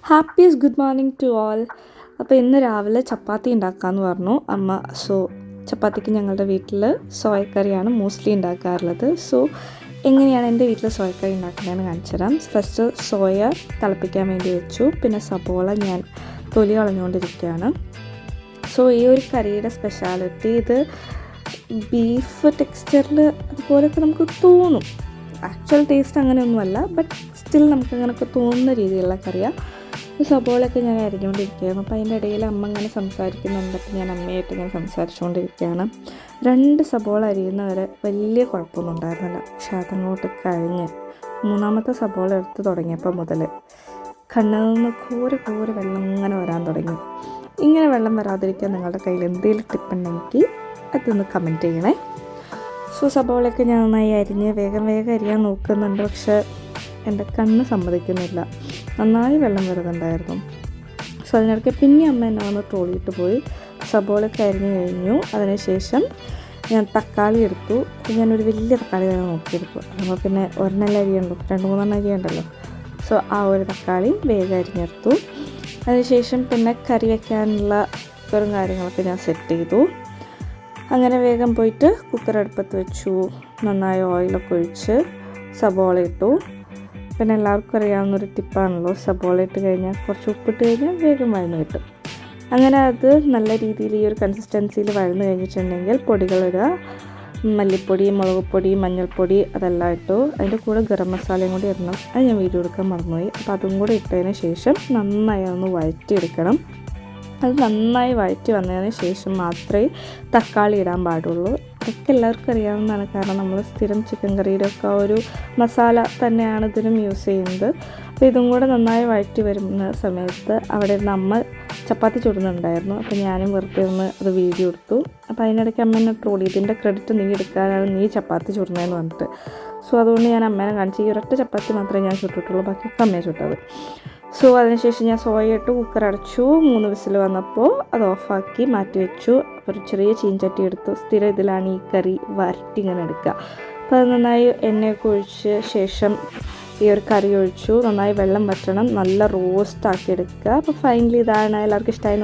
ഹാപ്പീസ് good morning to all. അപ്പോൾ ഇന്ന് രാവിലെ ചപ്പാത്തി ഉണ്ടാക്കാമെന്ന് പറഞ്ഞു അമ്മ. സോ ചപ്പാത്തിക്ക് ഞങ്ങളുടെ വീട്ടിൽ സോയക്കറിയാണ് മോസ്റ്റ്ലി ഉണ്ടാക്കാറുള്ളത്. സോ എങ്ങനെയാണ് എൻ്റെ വീട്ടിൽ സോയക്കറി ഉണ്ടാക്കുന്നതെന്ന് കാണിച്ചു തരാം. ഫസ്റ്റ് സോയ തിളപ്പിക്കാൻ വേണ്ടി വെച്ചു. പിന്നെ സബോള ഞാൻ തൊലി കളഞ്ഞുകൊണ്ടിരിക്കുകയാണ്. സോ ഈ ഒരു കറിയുടെ സ്പെഷ്യാലിറ്റി ഇത് ബീഫ് ടെക്സ്ചറിൽ അതുപോലെയൊക്കെ നമുക്ക് തോന്നും. ആക്ച്വൽ ടേസ്റ്റ് അങ്ങനെയൊന്നുമല്ല, ബട്ട് സ്റ്റിൽ നമുക്കങ്ങനെയൊക്കെ തോന്നുന്ന രീതിയിലുള്ള കറിയാണ്. സബോളയൊക്കെ ഞാൻ അരിഞ്ഞുകൊണ്ടിരിക്കുകയായിരുന്നു. അപ്പോൾ അതിൻ്റെ ഇടയിൽ അമ്മ ഇങ്ങനെ സംസാരിക്കുന്നുണ്ട്. അപ്പോൾ ഞാൻ അമ്മയായിട്ട് ഇങ്ങനെ സംസാരിച്ചുകൊണ്ടിരിക്കുകയാണ്. 2 സബോള അരിയുന്നവരെ വലിയ കുഴപ്പമൊന്നും ഉണ്ടായിരുന്നില്ല. പക്ഷെ അതങ്ങോട്ട് കഴിഞ്ഞ് 3ാമത്തെ സബോള എടുത്ത് തുടങ്ങിയപ്പോൾ മുതൽ കണ്ണിൽ നിന്ന് കോരെ വെള്ളം ഇങ്ങനെ വരാൻ തുടങ്ങി. ഇങ്ങനെ വെള്ളം വരാതിരിക്കാൻ നിങ്ങളുടെ കയ്യിൽ എന്തെങ്കിലും ടിപ്പുണ്ടെങ്കിൽ അതൊന്ന് കമൻറ്റ് ചെയ്യണേ. സോ സബോളയൊക്കെ ഞാൻ നന്നായി അരിഞ്ഞ് വേഗം അരിയാൻ നോക്കുന്നുണ്ട്. പക്ഷേ എൻ്റെ കണ്ണ് സമ്മതിക്കുന്നില്ല. നന്നായി വെള്ളം വരുന്നുണ്ടായിരുന്നു. സോ അതിനിടയ്ക്ക് പിന്നെ അമ്മ എന്നെ വന്ന് ട്രോളിയിട്ട് പോയി. സബോളയൊക്കെ അരിഞ്ഞ് കഴിഞ്ഞു. അതിനുശേഷം ഞാൻ തക്കാളി എടുത്തു. ഞാനൊരു വലിയ തക്കാളി തന്നെ നോക്കിയെടുത്തു. അപ്പോൾ പിന്നെ ഒരെണ്ണം അരിയുണ്ടോ, 2-3 അരിയുണ്ടല്ലോ. സോ ആ ഒരു തക്കാളി വേഗം അരിഞ്ഞെടുത്തു. അതിനുശേഷം പിന്നെ കറി വയ്ക്കാനുള്ള കാര്യങ്ങളൊക്കെ ഞാൻ സെറ്റ് ചെയ്തു. അങ്ങനെ വേഗം പോയിട്ട് കുക്കർ അടുപ്പത്ത് വെച്ചു. നന്നായി ഓയിലൊക്കെ ഒഴിച്ച് സബോള ഇട്ടു. പിന്നെ എല്ലാവർക്കും അറിയാവുന്നൊരു ടിപ്പാണല്ലോ, സബോള ഇട്ട് കഴിഞ്ഞാൽ കുറച്ച് ഉപ്പിട്ട് കഴിഞ്ഞാൽ വേഗം വഴന്ന് കിട്ടും. അങ്ങനെ അത് നല്ല രീതിയിൽ ഈ ഒരു കൺസിസ്റ്റൻസിയിൽ വഴന്ന് കഴിഞ്ഞിട്ടുണ്ടെങ്കിൽ പൊടികളിടുക. മല്ലിപ്പൊടി, മുളക് പൊടി, മഞ്ഞൾപ്പൊടി അതെല്ലാം ഇട്ടു. അതിൻ്റെ കൂടെ ഗരം മസാലയും കൂടി ഇടണം. അത് ഞാൻ വീഡിയോ എടുക്കാൻ മറന്നുപോയി. അപ്പോൾ അതും കൂടി ഇട്ടതിന് ശേഷം നന്നായി ഒന്ന് വഴറ്റിയെടുക്കണം. അത് നന്നായി വഴറ്റി വന്നതിന് ശേഷം മാത്രമേ തക്കാളി ഇടാൻ പാടുള്ളൂ. ഇതൊക്കെ എല്ലാവർക്കും അറിയാവുന്നതാണ്. കാരണം നമ്മൾ സ്ഥിരം ചിക്കൻ കറിയുടെ ഒക്കെ ഒരു മസാല തന്നെയാണ് ഇതിനും യൂസ് ചെയ്യുന്നത്. അപ്പോൾ ഇതും കൂടെ നന്നായി വഴറ്റി വരുന്ന സമയത്ത് അവിടെ ഇരുന്ന് അമ്മ ചപ്പാത്തി ചുടുന്നുണ്ടായിരുന്നു. അപ്പോൾ ഞാനും വെറുതെ ഒന്ന് അത് വീഡിയോ എടുത്തു. അപ്പോൾ അതിനിടയ്ക്ക് അമ്മ എന്നെ ട്രോളി, ഇതിൻ്റെ ക്രെഡിറ്റ് നീ എടുക്കാനാണ്, നീ ചപ്പാത്തി ചുടുന്നതെന്ന് പറഞ്ഞിട്ട്. സോ അതുകൊണ്ട് ഞാൻ അമ്മേനെ കാണിച്ച് ഈ ഒരൊറ്റ ചപ്പാത്തി മാത്രമേ ഞാൻ ചുട്ടിട്ടുള്ളൂ, ബാക്കിയൊക്കെ അമ്മയെ ചുട്ടത്. സോ അതിനുശേഷം ഞാൻ സോയ ഇട്ട് കുക്കർ അടച്ചു. 3 വിസിൽ വന്നപ്പോൾ അത് ഓഫാക്കി മാറ്റി വെച്ചു. അപ്പോൾ ഒരു ചെറിയ ചീഞ്ചട്ടി എടുത്തു. സ്ഥിരം ഇതിലാണ് ഈ കറി വരട്ടി ഇങ്ങനെ എടുക്കുക. അപ്പോൾ അത് നന്നായി എണ്ണയൊക്കെ ഒഴിച്ച് ശേഷം ഈ ഒരു കറി ഒഴിച്ചു. നന്നായി വെള്ളം വറ്റണം, നല്ല റോസ്റ്റ് ആക്കി എടുക്കുക. അപ്പോൾ ഫൈനലി ഇതാണ്. എല്ലാവർക്കും ഇഷ്ടമായി.